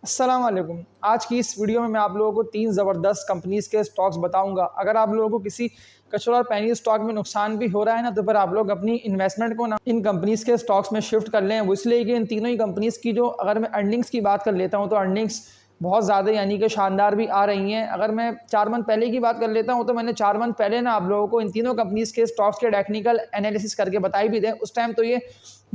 अस्सलाम वालेकुम। आज की इस वीडियो में मैं आप लोगों को 3 ज़बरदस्त कंपनीज़ के स्टॉक्स बताऊंगा। अगर आप लोगों को किसी कचरा और पैनी स्टॉक में नुकसान भी हो रहा है ना, तो फिर आप लोग अपनी इन्वेस्टमेंट को ना इन कंपनीज़ के स्टॉक्स में शिफ्ट कर लें। वो इसलिए कि इन तीनों ही कंपनीज़ की जो अगर मैं अर्निंग्स की बात कर लेता हूँ तो अर्निंग्स बहुत ज़्यादा यानी कि शानदार भी आ रही हैं। अगर मैं 4 मंथ पहले की बात कर लेता हूँ तो मैंने 4 मंथ पहले ना आप लोगों को इन तीनों कंपनीज़ के स्टॉक्स के टेक्निकल एनालिसिस करके बताई भी थे। उस टाइम तो ये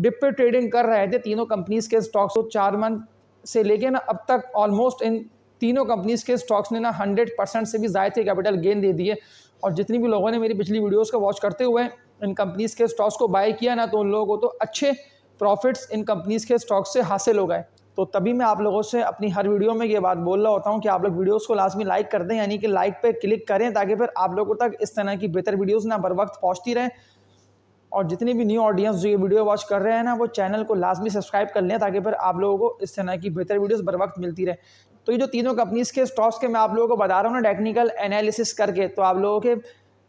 डिप पे ट्रेडिंग कर रहे थे तीनों कंपनीज़ के स्टॉक्स। तो 4 मंथ से लेके ना अब तक ऑलमोस्ट इन तीनों कंपनीज के स्टॉक्स ने ना 100% से भी ज़्यादा कैपिटल गेन दे दिए। और जितनी भी लोगों ने मेरी पिछली वीडियोस को वॉच करते हुए इन कंपनीज के स्टॉक्स को बाय किया ना, तो उन लोगों को तो अच्छे प्रॉफिट्स इन कंपनीज के स्टॉक्स से हासिल हो गए। तो तभी मैं आप लोगों से अपनी हर वीडियो में ये बात बोल रहा होता हूँ कि आप लोग वीडियोस को लाजमी लाइक कर दें, यानी कि लाइक पे क्लिक करें, ताकि फिर आप लोगों तक इस तरह की बेहतर वीडियोस ना बर वक्त पहुँचती रहें। और जितनी भी न्यू ऑडियंस जो ये वीडियो वॉच कर रहे हैं ना, वो चैनल को लाजमी सब्सक्राइब कर लें, ताकि फिर आप लोगों को इस तरह की बेहतर वीडियोस बर वक्त मिलती रहे। तो ये जो तीनों कंपनीज के स्टॉक्स के मैं आप लोगों को बता रहा हूँ ना टेक्निकल एनालिसिस करके, तो आप लोगों के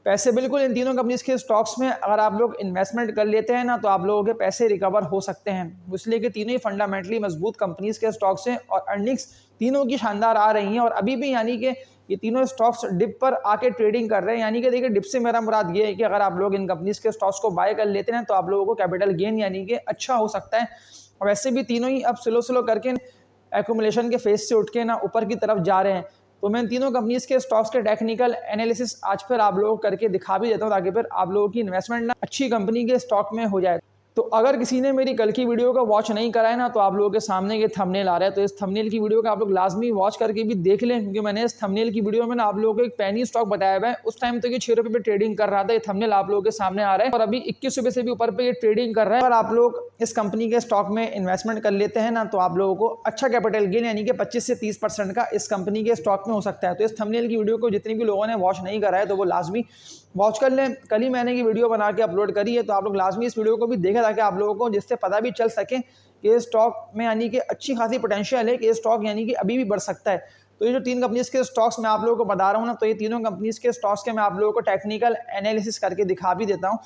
पैसे बिल्कुल इन तीनों कंपनीज के स्टॉक्स में अगर आप लोग इन्वेस्टमेंट कर लेते हैं ना, तो आप लोगों के पैसे रिकवर हो सकते हैं। इसलिए कि तीनों ही फंडामेंटली मजबूत कंपनीज के स्टॉक्स हैं और अर्निंग्स तीनों की शानदार आ रही हैं। और अभी भी यानी कि ये तीनों स्टॉक्स डिप पर आके ट्रेडिंग कर रहे हैं। यानी कि देखिए, डिप से मेरा मुराद ये है कि अगर आप लोग इन कंपनीज के स्टॉक्स को बाय कर लेते हैं तो आप लोगों को कैपिटल गेन यानी कि अच्छा हो सकता है। और वैसे भी तीनों ही अब स्लो स्लो करके एक्यूमुलेशन के फेज से उठ के ना ऊपर की तरफ जा रहे हैं। तो मैं इन तीनों कंपनीज के स्टॉक्स के टेक्निकल एनालिसिस आज फिर आप लोगों को करके दिखा भी देता हूँ, ताकि फिर आप लोगों की इन्वेस्टमेंट ना अच्छी कंपनी के स्टॉक में हो जाए। तो अगर किसी ने मेरी कल की वीडियो का वॉच नहीं करा है ना, तो आप लोगों के सामने ये थंबनेल आ रहा है, तो इस थंबनेल की वीडियो का आप लोग लाजमी वॉच करके भी देख लें, क्योंकि मैंने इस थंबनेल की वीडियो में ना आप लोगों को एक पैनी स्टॉक बताया हुआ है। उस टाइम तो ये 6 रुपये पे ट्रेडिंग कर रहा था। ये थंबनेल आप लोगों के सामने आ रहा है और अभी 21 रुपये से भी ऊपर पे ये ट्रेडिंग कर रहा है। अगर आप लोग इस कंपनी के स्टॉक में इन्वेस्टमेंट कर लेते हैं ना, तो आप लोगों को अच्छा कैपिटल गेन यानी कि 25 से 30% का इस कंपनी के स्टॉक में हो सकता है। तो इस थंबनेल की वीडियो को जितनी भी लोगों ने वॉच नहीं करा है, तो वो लाजमी वॉच कर लें। कल ही मैंने ये वीडियो बना के अपलोड करी है, तो आप लोग लाजमी इस वीडियो को भी देखें, ताकि आप लोगों को जिससे पता भी चल सके कि ये स्टॉक में यानी कि अच्छी खासी पोटेंशियल है कि ये स्टॉक यानी कि अभी भी बढ़ सकता है। तो ये जो 3 कंपनीज के स्टॉक्स मैं आप लोगों को बता रहा हूँ ना, तो ये तीनों कंपनीज के स्टॉक्स के मैं आप लोगों को टेक्निकल एनालिसिस करके दिखा भी देता हूँ,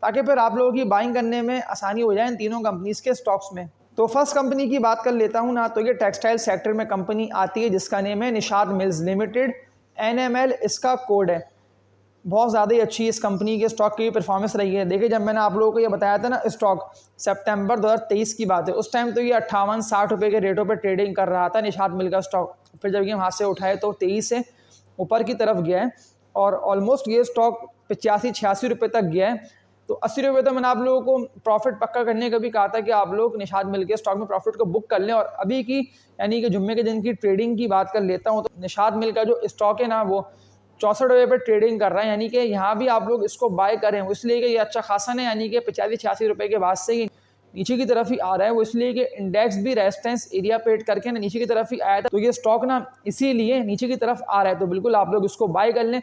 ताकि फिर आप लोगों की बाइंग करने में आसानी हो जाए इन तीनों कंपनीज के स्टॉक्स में। तो फर्स्ट कंपनी की बात कर लेता हूँ ना, तो ये टेक्सटाइल सेक्टर में कंपनी आती है जिसका नेम है निशाद मिल्स लिमिटेड। NML इसका कोड है। बहुत ज़्यादा ही अच्छी इस कंपनी के स्टॉक की परफॉर्मेंस रही है। देखिए, जब मैंने आप लोगों को ये बताया था ना, स्टॉक सितंबर 2023 की बात है, उस टाइम तो ये 58-60 रुपये के रेटों पे ट्रेडिंग कर रहा था निशाद मिल का स्टॉक। फिर जब ये वहाँ से उठाए तो 23 से ऊपर की तरफ गया है और ऑलमोस्ट ये स्टॉक 85-86 रुपये तक गया है। तो 80 रुपये तो मैंने आप लोगों को प्रॉफिट पक्का करने का भी कहा था कि आप लोग निशाद मिल के स्टॉक में प्रॉफिट को बुक कर लें। और अभी की यानी कि जुम्मे के दिन की ट्रेडिंग की बात कर लेता हूँ, तो निशाद मिल का जो स्टॉक है ना, वो 64 रुपये पर ट्रेडिंग कर रहा है। यानी कि यहाँ भी आप लोग इसको बाय करें, इसलिए कि ये अच्छा खासा है, यानी कि 85-86 रुपये के बाद से ही नीचे की तरफ ही आ रहा है। वो इसलिए कि इंडेक्स भी रेजिस्टेंस एरिया पे हिट करके ना नीचे की तरफ ही आया था, तो ये स्टॉक ना इसीलिए नीचे की तरफ आ रहा है। तो बिल्कुल आप लोग इसको बाय कर लें,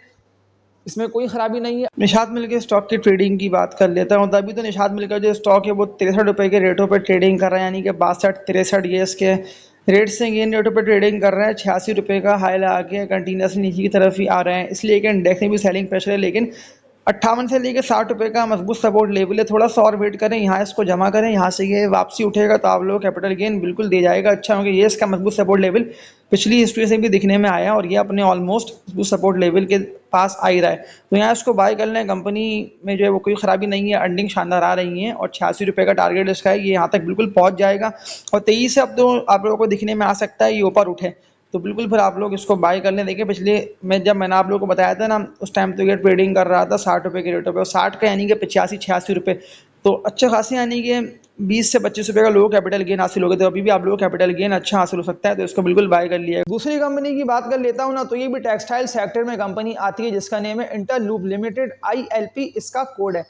इसमें कोई खराबी नहीं है। निशाद मिल के स्टॉक की ट्रेडिंग की बात कर लेता हूँ, तभी तो निशाद मिल का जो स्टॉक है वो 63 रुपये के रेटों पे ट्रेडिंग कर रहा है, यानी कि 62-63 ये इसके रेट से इन रेटों पे ट्रेडिंग कर रहा है। 86 रुपये का हाई लगा के कंटिन्यूसली नीचे की तरफ ही आ रहे हैं, इसलिए कि इंडेक्स में भी सेलिंग प्रेशर है। लेकिन 58 से लेकर 60 रुपये का मजबूत सपोर्ट लेवल है। थोड़ा सा और वेट करें, यहाँ इसको जमा करें, यहाँ से ये वापसी उठेगा तो आप लोग कैपिटल गेन बिल्कुल दे जाएगा अच्छा, क्योंकि ये इसका मजबूत सपोर्ट लेवल पिछली हिस्ट्री से भी दिखने में आया और ये अपने ऑलमोस्ट मजबूत सपोर्ट लेवल के पास आ ही रहा है। तो यहाँ इसको बाय कर लें। कंपनी में जो है वो कोई खराबी नहीं है, अर्निंग शानदार आ रही है और 86 रुपये का टारगेट इसका है, ये यहाँ तक बिल्कुल पहुँच जाएगा। और 23 से अब तो आप लोगों को दिखने में आ सकता है ये ऊपर उठे, तो बिल्कुल फिर आप लोग इसको बाय कर लें। देखिए, पिछले जब मैंने आप लोगों को बताया था ना, उस टाइम तो ये ट्रेडिंग कर रहा था 60 रुपये के रेटों पे, और 60 का यानी कि 85-86 रुपये, तो अच्छे खासे यानी कि 20 से 25 रुपये का लोगों कैपिटल गेन हासिल हो गया। तो अभी भी आप लोगों को कैपिटल गेन अच्छा हासिल हो सकता है, तो इसको बिल्कुल बाय कर लिया। दूसरी कंपनी की बात कर लेता हूँ ना, तो ये भी टेक्सटाइल सेक्टर में कंपनी आती है जिसका नेम है इंटरलूप लिमिटेड। ILP इसका कोड है।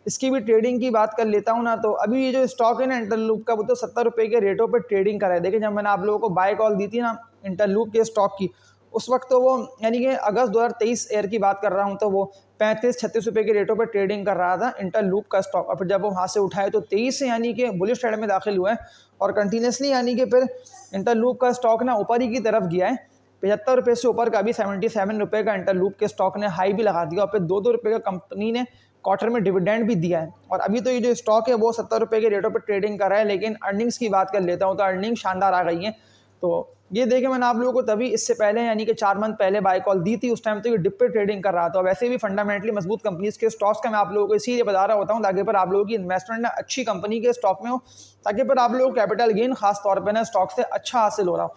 इसकी भी ट्रेडिंग की बात कर लेता हूँ ना, तो अभी ये जो स्टॉक है ना इंटरलूप का, वो तो 70 रुपये के रेटों पे ट्रेडिंग कर रहा है। देखिए, जब मैंने आप लोगों को बाय कॉल दी थी ना इंटरलूप के स्टॉक की, उस वक्त तो वो यानी कि अगस्त 2023 ईयर की बात कर रहा हूँ, तो वो 35-36 रुपये के रेटों पे ट्रेडिंग कर रहा था इंटरलूप का स्टॉक। और फिर जब वो वहाँ से उठाए तो 23 से यानी कि बुलिश ट्रेड में दाखिल हुआ है और कंटिन्यूसली यानी कि फिर इंटरलूप का स्टॉक ना ऊपर ही की तरफ गया है। 75 रुपये से ऊपर का भी 77 रुपये का इंटरलूप के स्टॉक ने हाई भी लगा दिया और फिर 2-2 रुपये का कंपनी ने क्वार्टर में डिविडेंड भी दिया है। और अभी तो ये जो स्टॉक है वो 70 रुपये के रेटों पर ट्रेडिंग कर रहा है। लेकिन अर्निंग्स की बात कर लेता हूँ, तो अर्निंग शानदार आ गई है। तो ये देखे मैंने आप लोगों को तभी इससे पहले यानी कि 4 मंथ पहले बाय कॉल दी थी, उस टाइम तो ये डिप पे ट्रेडिंग कर रहा था। वैसे भी फंडामेंटली मजबूत कंपनीज के स्टॉक्स का मैं आप लोगों को इसीलिए बता रहा होता हूँ ताकि पर आप लोगों की इन्वेस्टमेंट ना अच्छी कंपनी के स्टॉक में हो, ताकि पर आप लोगों को कैपिटल गेन खास तौर पर ना स्टॉक से अच्छा हासिल हो रहा हो।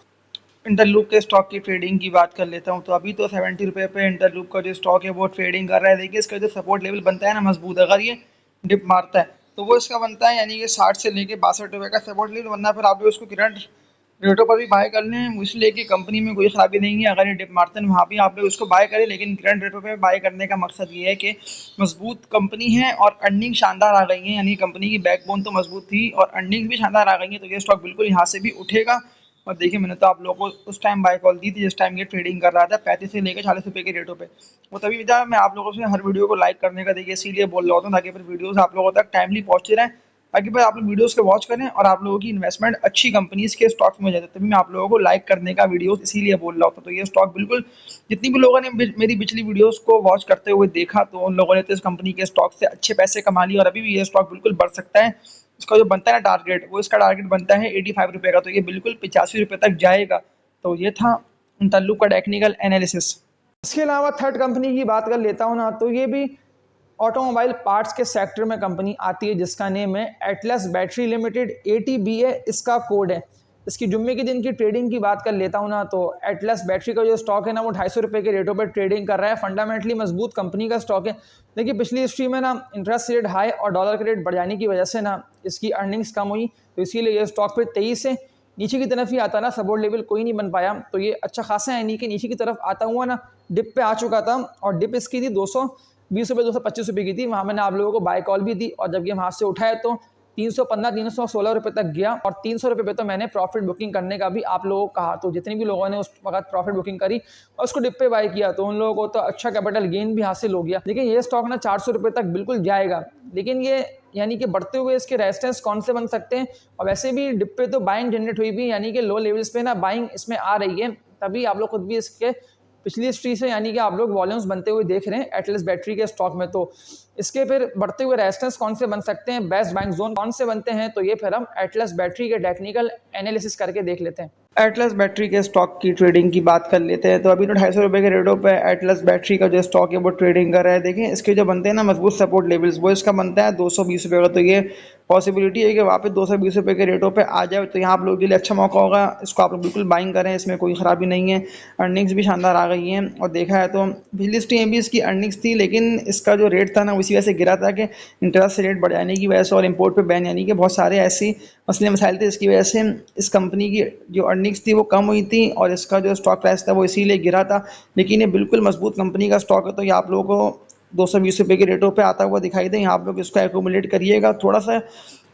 इंटरलूप के स्टॉक की ट्रेडिंग की बात कर लेता हूँ। तो अभी तो 70 रुपये पे इंटरलूप का जो स्टॉक है वो ट्रेडिंग कर रहा है। देखिए इसका जो सपोर्ट लेवल बनता है ना मजबूत, अगर ये डिप मारता है तो वो इसका बनता है यानी कि 60 से लेके 62 रुपये का सपोर्ट लेवल बनना है। फिर आप लोग इसको करंट रेटों पर भी बाय कर लें, इसलिए कि कंपनी में कोई खराबी नहीं है। अगर ये डिप मारते हैं वहाँ भी आप लोग उसको बाय करें, लेकिन करंट रेटों पे बाय करने का मकसद ये है कि मजबूत कंपनी है और अर्निंग शानदार आ गई है, यानी कंपनी की बैकबोन तो मजबूत थी और अर्निंग भी शानदार आ गई है, तो ये स्टॉक बिल्कुल यहाँ से भी उठेगा। और देखिए मैंने तो आप लोगों को उस टाइम बाय कॉल दी थी जिस टाइम ये ट्रेडिंग कर रहा था 35 से लेकर 40 रुपये के रेटों पे। वो तभी था मैं आप लोगों से हर वीडियो को लाइक करने का देखिए इसीलिए बोल रहा होता हूँ ताकि फिर वीडियोस आप लोगों तक टाइमली पहुंचते रहें, ताकि भाई आप लोग वीडियोस को वॉच करें और आप लोगों की इन्वेस्टमेंट अच्छी कंपनीज के स्टॉक्स में हो जाए। तभी मैं आप लोगों को लाइक करने का वीडियोस इसीलिए बोल रहा होता। तो ये स्टॉक बिल्कुल, जितनी भी लोगों ने मेरी पिछली वीडियोस को वॉच करते हुए देखा तो उन लोगों ने तो इस कंपनी के स्टॉक से अच्छे पैसे कमा लिए और अभी भी ये स्टॉक बिल्कुल बढ़ सकता है। इसका जो बनता है ना टारगेट, वो इसका टारगेट बनता है 85 रुपये का, तो ये बिल्कुल 85 रुपये तक जाएगा। तो ये था तल्लु का टेक्निकल एनालिसिस। इसके अलावा थर्ड कंपनी की बात कर लेता हूँ ना, तो ये भी ऑटोमोबाइल पार्ट्स के सेक्टर में कंपनी आती है जिसका नेम है एटलस बैटरी लिमिटेड, ATBA इसका कोड है। इसकी जुम्मे के दिन की ट्रेडिंग की बात कर लेता हूँ ना, तो एटलस बैटरी का जो स्टॉक है ना वो 250 रुपये के रेटों पर ट्रेडिंग कर रहा है। फंडामेंटली मजबूत कंपनी का स्टॉक है। देखिए पिछली हिस्ट्री में ना इंटरेस्ट रेट हाई और डॉलर का रेट बढ़ जाने की वजह से ना इसकी अर्निंग्स कम हुई, तो इसीलिए ये स्टॉक फिर 23 से नीचे की तरफ ही आता ना, सपोर्ट लेवल कोई नहीं बन पाया, तो ये अच्छा खासा है नहीं कि नीचे की तरफ आता हुआ ना डिप पे आ चुका था। और डिप इसकी थी 220 रुपये 225 रुपये की थी, वहाँ मैंने आप लोगों को बाय कॉल भी दी और जब ये वहाँ से उठाए तो 315 316 रुपये तक गया और 300 रुपये पे तो मैंने प्रॉफिट बुकिंग करने का भी आप लोगों को कहा। तो जितने भी लोगों ने उस वक्त प्रॉफिट बुकिंग करी और उसको डिप पे बाय किया तो उन लोगों को तो अच्छा कैपिटल गेन भी हासिल हो गया। लेकिन ये स्टॉक ना 400 रुपये तक बिल्कुल जाएगा, लेकिन ये यानी कि बढ़ते हुए इसके रेजिस्टेंस कौन से बन सकते हैं। और वैसे भी डिप पे तो बाइंग जनरेट हुई भी, यानी कि लो लेवल्स पे ना बाइंग इसमें आ रही है, तभी आप लोग खुद भी इसके पिछली हिस्ट्री से यानी कि आप लोग वॉल्यूम्स बनते हुए देख रहे हैं एटलस बैटरी के स्टॉक में। तो इसके फिर बढ़ते हुए रेजिस्टेंस कौन से बन सकते हैं, बेस्ट बाइंग जोन कौन से बनते हैं, तो ये फिर हम एटलस बैटरी के टेक्निकल एनालिसिस करके देख लेते हैं। एटलस बैटरी के स्टॉक की ट्रेडिंग की बात कर लेते हैं। तो अभी तो 250 रुपये के रेटों पे एटलस बैटरी का जो स्टॉक है वो ट्रेडिंग कर रहा है। देखें इसके जो बनते हैं ना मजबूत सपोर्ट लेवल्स, वो इसका बनता है 220 रुपये का। तो ये पॉसिबिलिटी है कि वहाँ पे 220 रुपये के रेटों पे आ जाए, तो यहाँ आप लोगों के लिए अच्छा मौका होगा। इसको आप लोग बिल्कुल बाइंग करें, इसमें कोई ख़राबी नहीं है। अर्निंग्स भी शानदार आ गई हैं और देखा है तो पिछली हिस्ट्री में भी इसकी अर्निंग्स थी, लेकिन इसका जो रेट था ना उसी वजह से गिरा था कि इंटरेस्ट रेट बढ़ जाने की वजह से और इम्पोर्ट पे बैन, यानी कि बहुत सारे ऐसी मसले मसाइल थे इसकी वजह से इस कंपनी की जो अर्निंग्स थी वो कम हुई थी और इसका जो स्टॉक प्राइस था वो इसीलिए गिरा था। लेकिन ये बिल्कुल मजबूत कंपनी का स्टॉक है, तो ये आप लोगों को 220 रुपये के रेटों पे आता हुआ दिखाई दे। यहाँ आप लोग इसको एक्यूमुलेट करिएगा थोड़ा सा,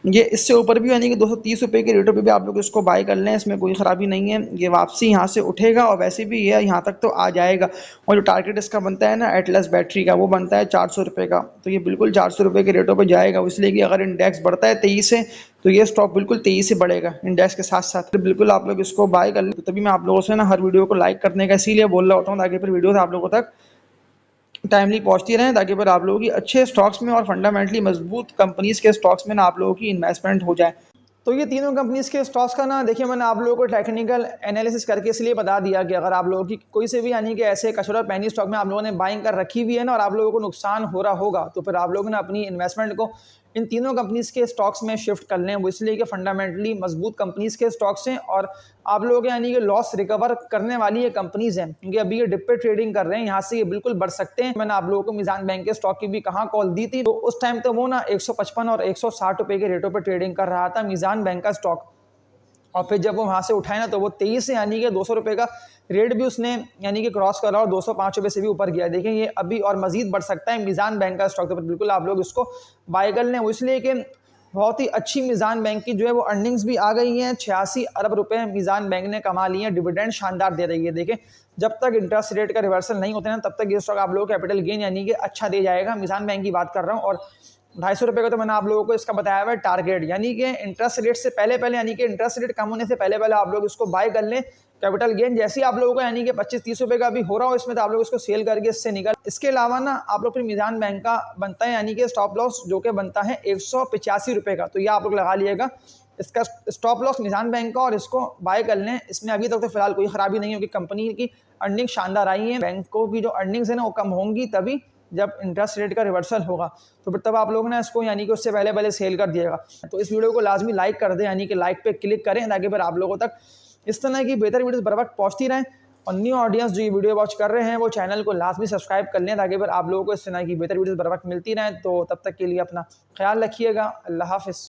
ये इससे ऊपर भी यानी कि 230 रुपये के रेटों पे भी आप लोग इसको बाय कर लें, इसमें कोई ख़राबी नहीं है। ये वापसी यहाँ से उठेगा और वैसे भी ये यहाँ तक तो आ जाएगा। और जो टारगेट इसका बनता है ना एटलस बैटरी का, वो बनता है 400 रुपये का, तो ये बिल्कुल 400 रुपये के रेटों पे जाएगा। इसलिए कि अगर इंडेक्स बढ़ता है 23 से, तो ये स्टॉक बिल्कुल 23 से बढ़ेगा इंडेक्स के साथ साथ। तो बिल्कुल आप लोग इसको बाय कर लें। तो तभी मैं आप लोगों से ना हर वीडियो को लाइक करने का इसीलिए बोल रहा होता हूँ ताकि फिर वीडियोस आप लोगों तक टाइमली पहुंचती रहें, ताकि फिर आप लोगों की अच्छे स्टॉक्स में और फंडामेंटली मजबूत कंपनीज के स्टॉक्स में ना आप लोगों की इन्वेस्टमेंट हो जाए। तो ये तीनों कंपनीज के स्टॉक्स का ना देखिए मैंने आप लोगों को टेक्निकल एनालिसिस करके इसलिए बता दिया कि अगर आप लोगों की कोई से भी यानी कि ऐसे कचरा पैनी स्टॉक में आप लोगों ने बाइंग कर रखी हुई है ना और आप लोगों को नुकसान हो रहा होगा, तो फिर आप लोगों ने अपनी इन्वेस्टमेंट को इन तीनों कंपनीज के स्टॉक्स में शिफ्ट कर लें। वो इसलिए कि फंडामेंटली मजबूत कंपनीज के स्टॉक्स हैं और आप लोगों के यानी कि लॉस रिकवर करने वाली ये कंपनीज हैं, क्योंकि अभी ये डिप पे ट्रेडिंग कर रहे हैं, यहाँ से ये बिल्कुल बढ़ सकते हैं। मैंने आप लोगों को मीज़ान बैंक के स्टॉक की भी कहाँ कॉल दी थी, तो उस टाइम तो वो ना 155 और 160 रुपये के रेटों पर ट्रेडिंग कर रहा था मीज़ान बैंक का स्टॉक। और फिर जब वो वहाँ से उठाए ना तो वो 23 से यानी कि 200 रुपये का रेट भी उसने यानी कि क्रॉस करा और 205 रुपये से भी ऊपर गया। देखें ये अभी और मजीद बढ़ सकता है मीज़ान बैंक का स्टॉक, तो बिल्कुल आप लोग इसको बाय कर लें। वो इसलिए कि बहुत ही अच्छी मीज़ान बैंक की जो है वो अर्निंग्स भी आ गई हैं, 86 अरब रुपए मीज़ान बैंक ने कमा लिए हैं, डिविडेंड शानदार दे रही है। देखें जब तक इंटरेस्ट रेट का रिवर्सल नहीं होता है तब तक ये स्टॉक आप लोगों को कैपिटल गेन यानी कि अच्छा दे जाएगा। मीज़ान बैंक की बात कर रहा हूँ और 250 रुपये का तो मैंने आप लोगों को इसका बताया हुआ है टारगेट, यानी कि इंटरेस्ट रेट से पहले पहले यानी कि इंटरेस्ट रेट कम होने से पहले पहले आप लोग इसको बाय कर लें। कैपिटल गेन जैसे ही आप लोगों को यानी कि 25-30 रुपये का भी हो रहा हो इसमें, तो आप लोग इसको सेल करके इससे निकल। इसके अलावा ना आप लोग फिर मीज़ान बैंक का बनता है यानी कि स्टॉप लॉस जो कि बनता है 185 रुपये का, तो ये आप लोग लगा लिएगा इसका स्टॉप लॉस निशान बैंक का और इसको बाय कर लें। इसमें अभी तक तो फिलहाल कोई खराबी नहीं होगी, कंपनी की अर्निंग शानदार आई है। बैंकों की जो अर्निंग्स है ना वो कम होंगी तभी जब इंटरेस्ट रेट का रिवर्सल होगा, तो फिर तब आप लोग ना इसको यानी कि उससे पहले पहले सेल कर दिएगा। तो इस वीडियो को लाजमी लाइक कर दें, यानी कि लाइक पे क्लिक करें ताकि फिर आप लोगों तक इस तरह की बेहतर वीडियोस बर वक्त पहुँचती रहें। और न्यू ऑडियंस जो ये वीडियो वॉच कर रहे हैं वो चैनल को लाजमी सब्सक्राइब कर लें ताकि फिर आप लोगों को इस तरह की बेहतर वीडियोस बर वक्त मिलती रहें। तो तब तक के लिए अपना ख्याल रखिएगा। अल्लाह हाफिज़।